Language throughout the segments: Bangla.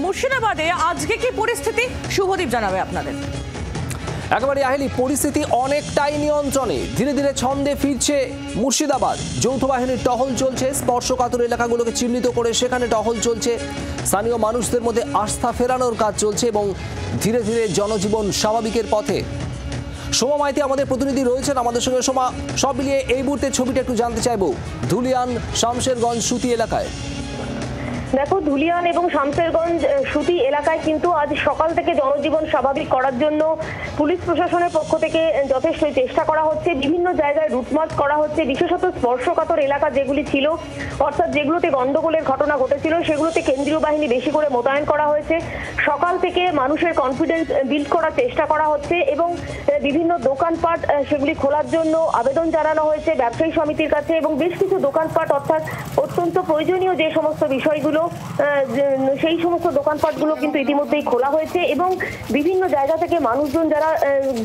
মুর্শিদাবাদে আজকে কি পরিস্থিতি শুভদীপ জানাবে আপনাদের। একেবারে আহেলি পরিস্থিতি অনেকটাই নিয়ন্ত্রণে, ধীরে ধীরে ছন্দে ফিরছে মুর্শিদাবাদ। যৌথ বাহিনীর টহল চলছে, স্পর্শকাতর এলাকাগুলোকে চিহ্নিত করে সেখানে টহল চলছে, স্থানীয় মানুষদের মধ্যে আস্থা ফেরানোর কাজ চলছে এবং ধীরে ধীরে জনজীবন স্বাভাবিকের পথে। সোমা মাইতি আমাদের প্রতিনিধি রয়েছেন আমাদের সঙ্গে। সোমা, সব মিলিয়ে এই মুহূর্তে ছবিটা একটু জানতে চাইবো ধুলিয়ান শামশেরগঞ্জ সুতি এলাকায়। দেখো, ধুলিয়ান এবং শামশেরগঞ্জ সুতি এলাকায় কিন্তু আজ সকাল থেকে জনজীবন স্বাভাবিক করার জন্য পুলিশ প্রশাসনের পক্ষ থেকে যথেষ্ট চেষ্টা করা হচ্ছে। বিভিন্ন জায়গায় রুটমার্চ করা হচ্ছে, বিশেষত স্পর্শকাতর এলাকা যেগুলি ছিল, অর্থাৎ যেগুলোতে গন্ডগোলের ঘটনা ঘটেছিল, সেগুলোতে কেন্দ্রীয় বাহিনী বেশি করে মোতায়েন করা হয়েছে। সকাল থেকে মানুষের কনফিডেন্স বিল্ড করার চেষ্টা করা হচ্ছে এবং বিভিন্ন দোকানপাট সেগুলি খোলার জন্য আবেদন জানানো হয়েছে ব্যবসায়ী সমিতির কাছে এবং বেশ কিছু দোকানপাট, অর্থাৎ অত্যন্ত প্রয়োজনীয় যে সমস্ত বিষয়গুলো সেই সমস্ত দোকানপাটগুলো কিন্তু ইতিমধ্যেই খোলা হয়েছে এবং বিভিন্ন জায়গা থেকে মানুষজন যারা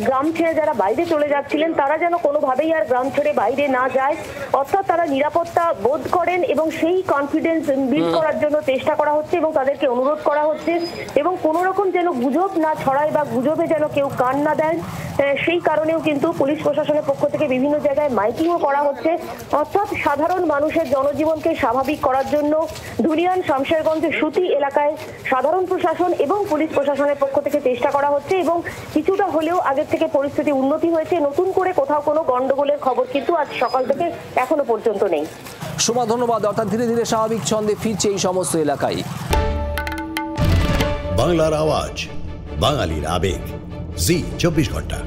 গ্রাম ছেড়ে যারা বাইরে চলে যাচ্ছিলেন তারা যেন কোনোভাবেই আর গ্রাম ছেড়ে বাইরে না যায়, অর্থাৎ তারা নিরাপত্তা বোধ করেন এবং সেই কনফিডেন্স বিল্ড করার জন্য চেষ্টা করা হচ্ছে এবং তাদেরকে অনুরোধ করা হচ্ছে এবং কোনো রকম যেন গুজব না ছড়ায় বা গুজবে যেন কেউ কান না দেয়, সেই কারণেও কিন্তু পুলিশ প্রশাসনের পক্ষ থেকে বিভিন্ন জায়গায় মাইকিংও করা হচ্ছে। অর্থাৎ সাধারণ মানুষের জনজীবনকে স্বাভাবিক করার জন্য ধুলিয়ান শামশেরগঞ্জ সুতি এলাকায় সাধারণ প্রশাসন এবং পুলিশ প্রশাসনের পক্ষ থেকে চেষ্টা করা হচ্ছে এবং কিছুটা হলেও আগের থেকে পরিস্থিতি উন্নতি হয়েছে। নতুন করে কোথাও কোনো গন্ডগোলের খবর কিন্তু আজ সকাল থেকে এখনো পর্যন্ত নেই। সোমা, ধন্যবাদ। অর্থাৎ ধীরে ধীরে স্বাভাবিক ছন্দে ফিরছে এই সমস্ত এলাকায়। বাংলার আওয়াজ, বাঙালির আবেগ, জি 24 ঘন্টা।